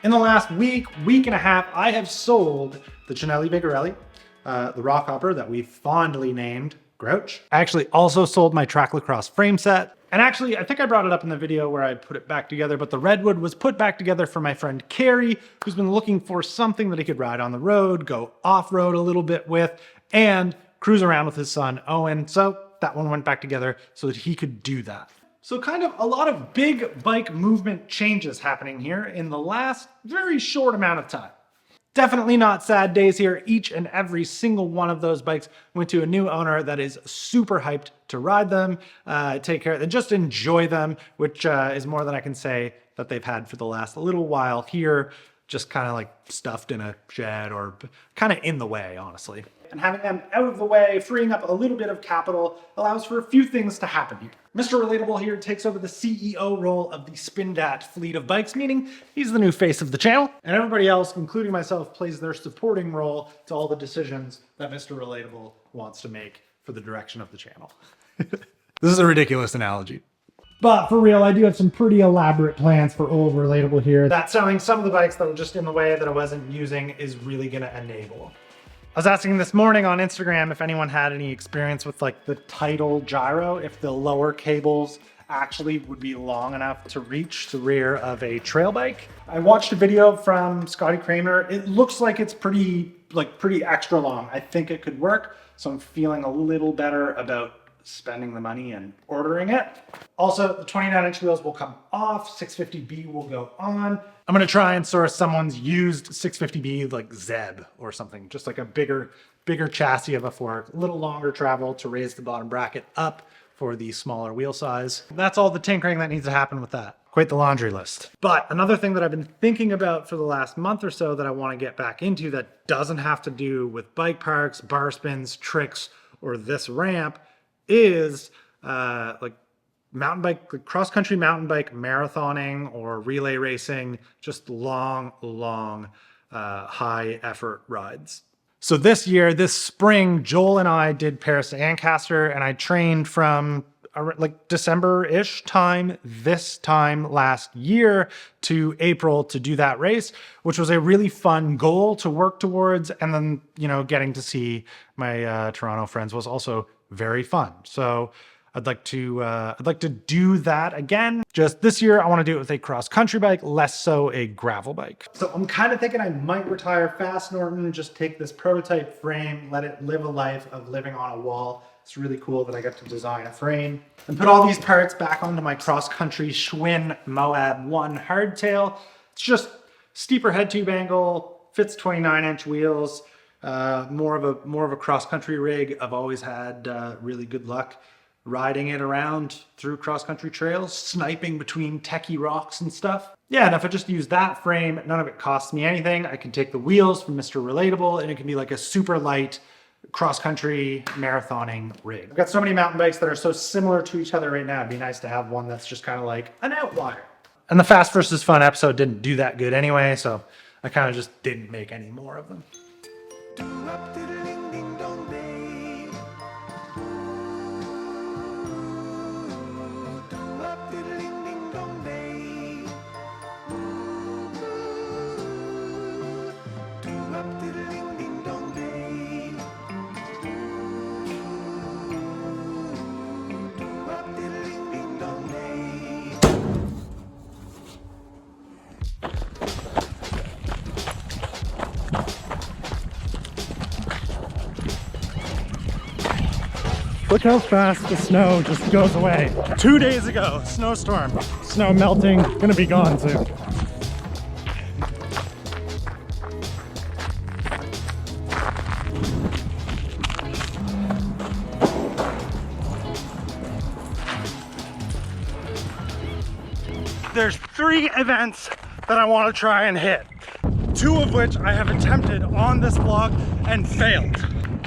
In the last week and a half, I have sold the Cinelli Vigorelli, the Rockhopper that we fondly named Grouch. I actually also sold my track lacrosse frame set. And actually, I think I brought it up in the video where I put it back together, but the Redwood was put back together for my friend Carrie, who's been looking for something that he could ride on the road, go off-road a little bit with, and cruise around with his son, Owen. So that one went back together so that he could do that. So kind of a lot of big bike movement changes happening here in the last very short amount of time. Definitely not sad days here. Each and every single one of those bikes went to a new owner that is super hyped to ride them, take care of them, just enjoy them, which is more than I can say that they've had for the last little while here, just kind of like stuffed in a shed or kind of in the way, honestly. And having them out of the way, freeing up a little bit of capital, allows for a few things to happen here. Mr. Relatable here takes over the CEO role of the Spindat fleet of bikes, meaning he's the new face of the channel. And everybody else, including myself, plays their supporting role to all the decisions that Mr. Relatable wants to make for the direction of the channel. This is a ridiculous analogy. But for real, I do have some pretty elaborate plans for old Relatable here that selling some of the bikes that were just in the way that I wasn't using is really gonna enable. I was asking this morning on Instagram if anyone had any experience with like the tidal gyro, if the lower cables actually would be long enough to reach the rear of a trail bike. I watched a video from Scotty Kramer. It looks like it's pretty extra long. I think it could work. So I'm feeling a little better about spending the money and ordering it. Also, the 29-inch wheels will come off, 650B will go on. I'm gonna try and source someone's used 650B like Zeb or something, just like a bigger chassis of a fork, a little longer travel to raise the bottom bracket up for the smaller wheel size. That's all the tinkering that needs to happen with that. Quite the laundry list. But another thing that I've been thinking about for the last month or so that I wanna get back into that doesn't have to do with bike parks, bar spins, tricks, or this ramp is like mountain bike, cross-country mountain bike marathoning or relay racing, just long, high effort rides. So this year, this spring, Joel and I did Paris to Ancaster, and I trained from like December-ish time, this time last year to April to do that race, which was a really fun goal to work towards. And then, you know, getting to see my Toronto friends was also very fun. So I'd like to do that again. Just this year, I want to do it with a cross-country bike, less so a gravel bike. So I'm kind of thinking I might retire fast, Norton, and just take this prototype frame, let it live a life of living on a wall. It's really cool that I get to design a frame and put all these parts back onto my cross-country Schwinn Moab 1 hardtail. It's just steeper head tube angle, fits 29-inch wheels, more of a cross-country rig. I've always had really good luck riding it around through cross-country trails, sniping between techie rocks and stuff. Yeah, and if I just use that frame, none of it costs me anything. I can take the wheels from Mr. Relatable and it can be like a super light cross-country marathoning rig. I've got so many mountain bikes that are so similar to each other right now. It'd be nice to have one that's just kind of like an outlier. And the Fast versus Fun episode didn't do that good anyway, so I kind of just didn't make any more of them. Look how fast the snow just goes away. 2 days ago, snowstorm. Snow melting, gonna be gone soon. There's 3 events that I want to try and hit. 2 of which I have attempted on this vlog and failed.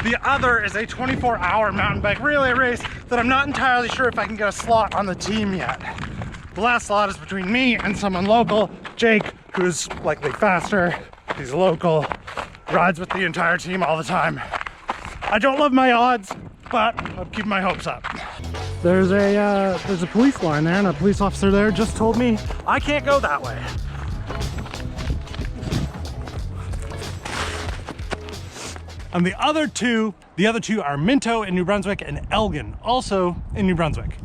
The other is a 24-hour mountain bike relay race that I'm not entirely sure if I can get a slot on the team yet. The last slot is between me and someone local, Jake, who's likely faster. He's local, rides with the entire team all the time. I don't love my odds, but I'm keeping my hopes up. There's a police line there, and a police officer there just told me I can't go that way. And the other two are Minto in New Brunswick and Elgin, also in New Brunswick.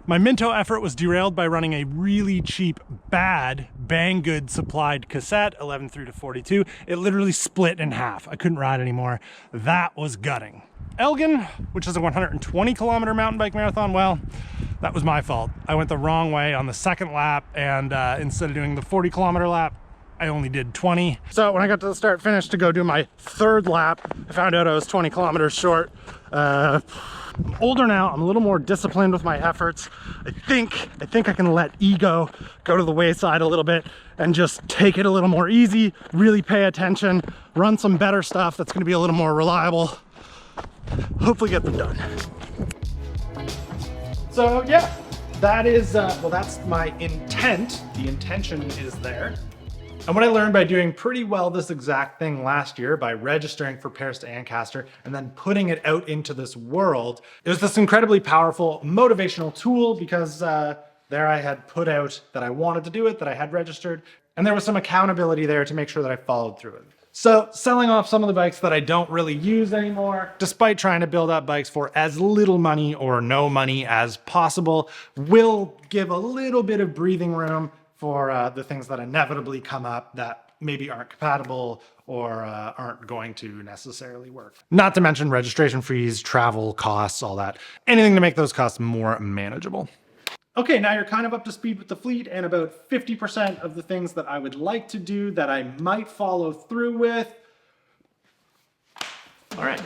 My Minto effort was derailed by running a really cheap, bad Banggood supplied cassette, 11 through to 42. It literally split in half. I couldn't ride anymore. That was gutting. Elgin, which is a 120-kilometer mountain bike marathon, well, that was my fault. I went the wrong way on the second lap, and instead of doing the 40-kilometer lap, I only did 20. So when I got to the start finish to go do my third lap, I found out I was 20 kilometers short. I'm older now, I'm a little more disciplined with my efforts. I think I can let ego go to the wayside a little bit and just take it a little more easy, really pay attention, run some better stuff that's gonna be a little more reliable. Hopefully get them done. So yeah, that is, well, that's my intent. The intention is there. And what I learned by doing pretty well this exact thing last year by registering for Paris to Ancaster and then putting it out into this world, it was this incredibly powerful motivational tool because there I had put out that I wanted to do it, that I had registered, and there was some accountability there to make sure that I followed through it. So selling off some of the bikes that I don't really use anymore, despite trying to build up bikes for as little money or no money as possible, will give a little bit of breathing room for the things that inevitably come up that maybe aren't compatible or aren't going to necessarily work. Not to mention registration fees, travel costs, all that. Anything to make those costs more manageable. Okay, now you're kind of up to speed with the fleet and about 50% of the things that I would like to do that I might follow through with. All right.